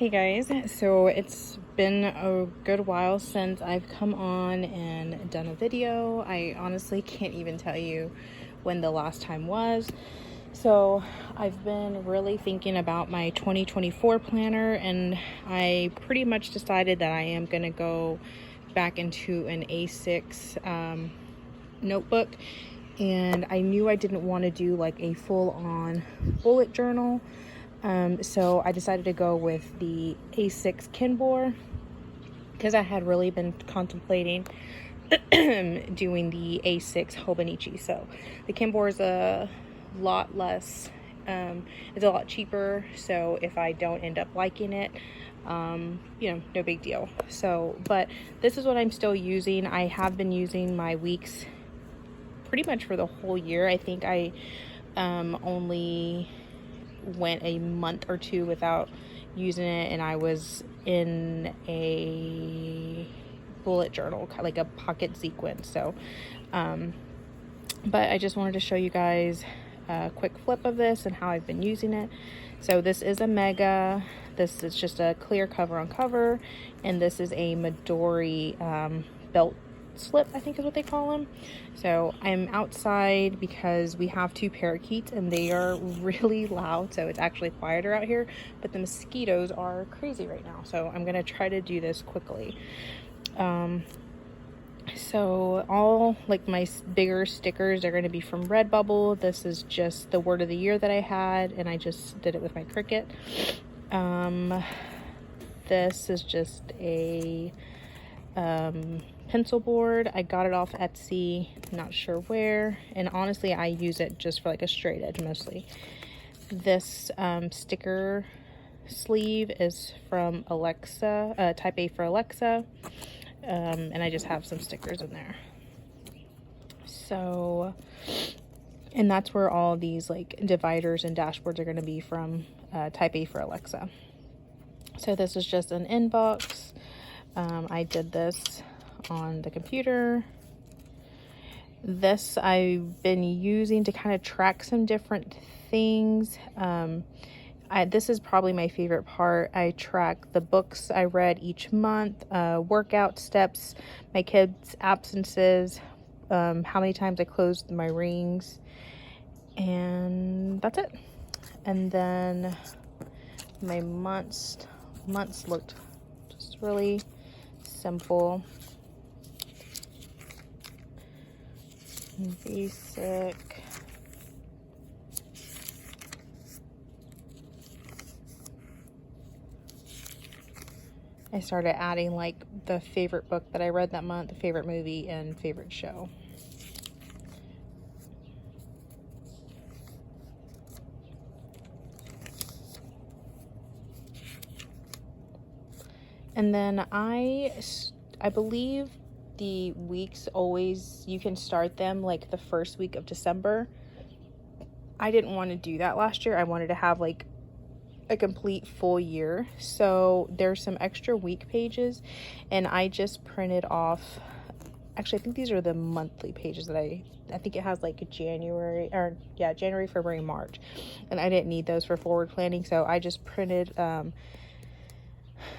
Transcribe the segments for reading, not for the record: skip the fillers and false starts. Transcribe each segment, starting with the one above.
Hey guys, so it's been a good while since I've come on and done a video. I honestly can't even tell you when the last time was. So I've been really thinking about my 2024 planner, and I pretty much decided that I am going to go back into an A6 notebook. And I knew I didn't want to do like a full-on bullet journal. So I decided to go with the A6 Kinbor because I had really been contemplating doing the A6 Hobonichi. So the Kinbor is a lot less, it's a lot cheaper. So if I don't end up liking it, no big deal. So, but this is what I'm still using. I have been using my weeks pretty much for the whole year. I think I only went a month or two without using it, and I was in a bullet journal, like a pocket sequence. So but I just wanted to show you guys a quick flip of this and how I've been using it. So this is a Mega. This is just a clear cover on cover, and this is a Midori belt slip, I think is what they call them. So I'm outside because we have two parakeets and they are really loud, so it's actually quieter out here, but the mosquitoes are crazy right now, so I'm gonna try to do this quickly. So all like my bigger stickers are going to be from Redbubble. This is just the word of the year that I had, and I just did it with my Cricut. This is just a pencil board. I got it off Etsy, not sure where, and honestly I use it just for like a straight edge mostly. This sticker sleeve is from Alexa, Type A for Alexa, and I just have some stickers in there. So, and that's where all these like dividers and dashboards are going to be from, Type A for Alexa. So this is just an inbox. I did this on the computer. This I've been using to kind of track some different things. This is probably my favorite part. I track the books I read each month, workout steps, my kids' absences, how many times I closed my rings, and that's it. And then my months looked just really simple, basic. I started adding like the favorite book that I read that month, the favorite movie, and favorite show. And then I believe the weeks always, you can start them like the first week of December. I didn't want to do that last year. I wanted to have like a complete full year. So there's some extra week pages, and I just printed off, actually I think these are the monthly pages that I think it has like January, February, March, and I didn't need those for forward planning, so I just printed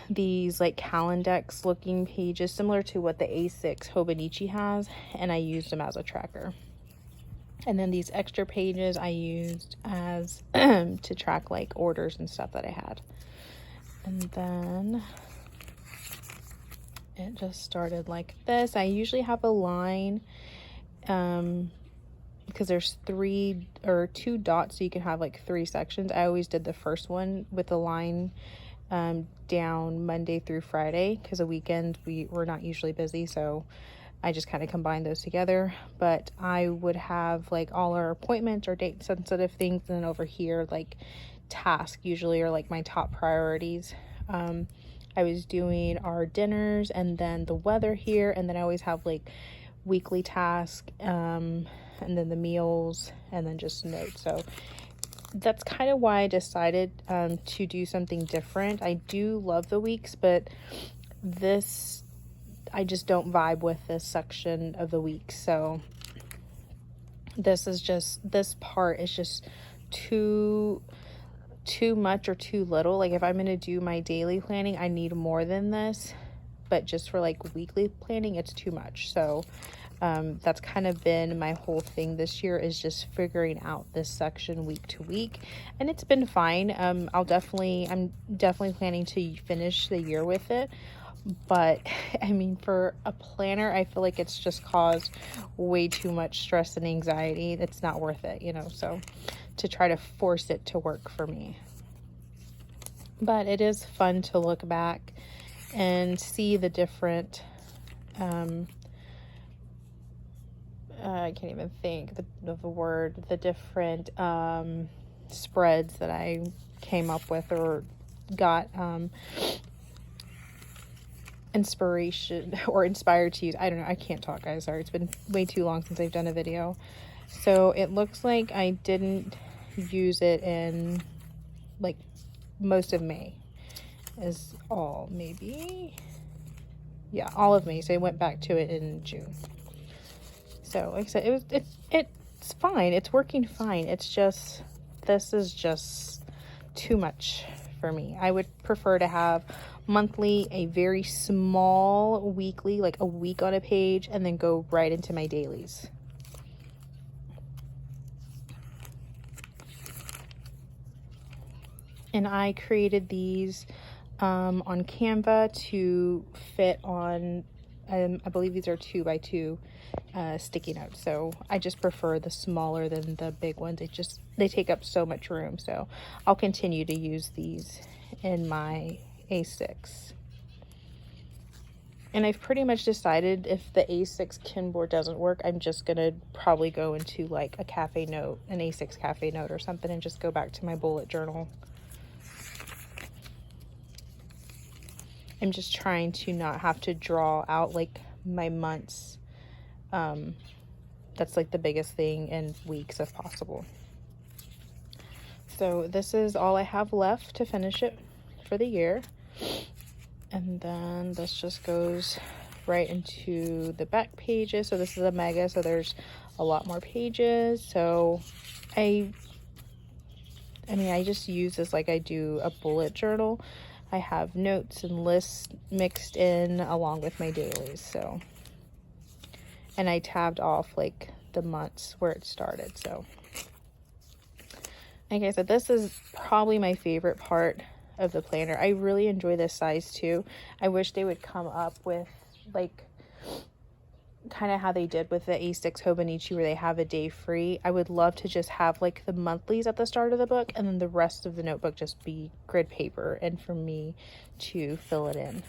these like Calendex looking pages similar to what the A6 Hobonichi has, and I used them as a tracker. And then these extra pages I used as to track like orders and stuff that I had. And then it just started like this. I usually have a line because there's 3 or 2 dots, so you can have like 3 sections. I always did the first one with a line down Monday through Friday, because the weekend we're not usually busy, so I just kind of combined those together. But I would have like all our appointments or date sensitive things, and then over here like task usually are like my top priorities. I was doing our dinners and then the weather here, and then I always have like weekly task, and then the meals, and then just notes. So that's kind of why I decided to do something different. I do love the weeks, but this, I just don't vibe with this section of the week. So this part is just too too much or too little. Like if I'm going to do my daily planning, I need more than this, but just for like weekly planning, it's too much. So that's kind of been my whole thing this year, is just figuring out this section week to week, and it's been fine. I'm definitely planning to finish the year with it, but I mean, for a planner, I feel like it's just caused way too much stress and anxiety. It's not worth it, you know, so to try to force it to work for me. But it is fun to look back and see the different I can't even think of the word, the different spreads that I came up with or got inspiration or inspired to use. I don't know, I can't talk, guys, sorry, it's been way too long since I've done a video. So it looks like I didn't use it in like most of May, is all, maybe, yeah, all of May. So I went back to it in June. So like I said, it's fine, it's working fine. It's just, this is just too much for me. I would prefer to have monthly, a very small weekly, like a week on a page, and then go right into my dailies. And I created these on Canva to fit on, I believe these are 2x2 sticky notes. So I just prefer the smaller than the big ones. They take up so much room. So I'll continue to use these in my A6. And I've pretty much decided, if the A6 Kinboard doesn't work, I'm just gonna probably go into like a cafe note, an A6 cafe note or something, and just go back to my bullet journal. I'm just trying to not have to draw out like my months. That's like the biggest thing, in weeks if possible. So this is all I have left to finish it for the year. And then this just goes right into the back pages. So this is a mega, so there's a lot more pages. So I mean, I just use this like I do a bullet journal. I have notes and lists mixed in along with my dailies. So, and I tabbed off like the months where it started. So like I said, this is probably my favorite part of the planner. I really enjoy this size too. I wish they would come up with like kind of how they did with the A6 Hobonichi, where they have a day free. I would love to just have like the monthlies at the start of the book, and then the rest of the notebook just be grid paper, and for me to fill it in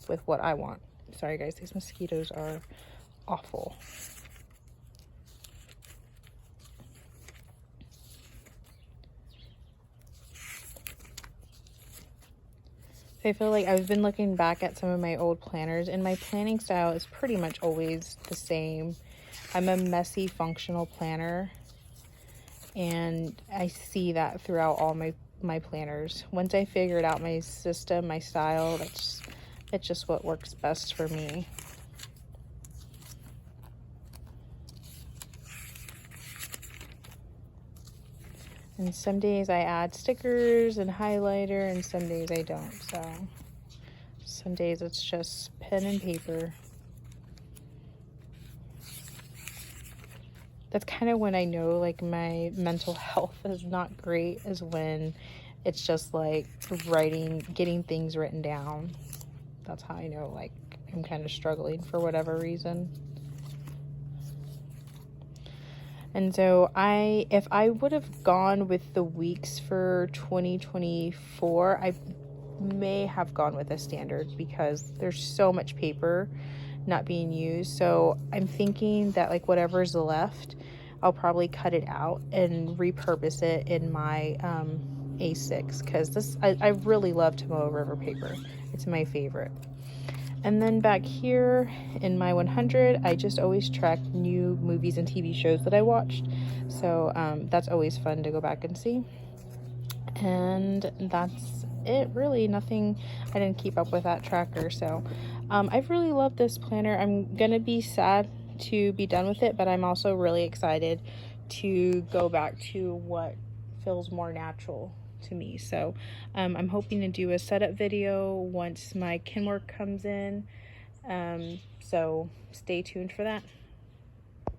with what I want. Sorry guys, these mosquitoes are awful. I feel like I've been looking back at some of my old planners, and my planning style is pretty much always the same. I'm a messy, functional planner, and I see that throughout all my planners. Once I figured out my system, my style, it's just what works best for me. And some days I add stickers and highlighter, and some days I don't. So some days it's just pen and paper. That's kind of when I know like my mental health is not great, is when it's just like getting things written down. That's how I know like I'm kind of struggling for whatever reason. And so if I would have gone with the weeks for 2024, I may have gone with a standard, because there's so much paper not being used. So I'm thinking that like whatever's left, I'll probably cut it out and repurpose it in my A6, because I really love Tomoe River paper. It's my favorite. And then back here in my 100, I just always track new movies and TV shows that I watched. So that's always fun to go back and see. And that's it, really. Nothing, I didn't keep up with that tracker. So I've really loved this planner. I'm gonna be sad to be done with it, but I'm also really excited to go back to what feels more natural to me. So I'm hoping to do a setup video once my kin work comes in. So stay tuned for that.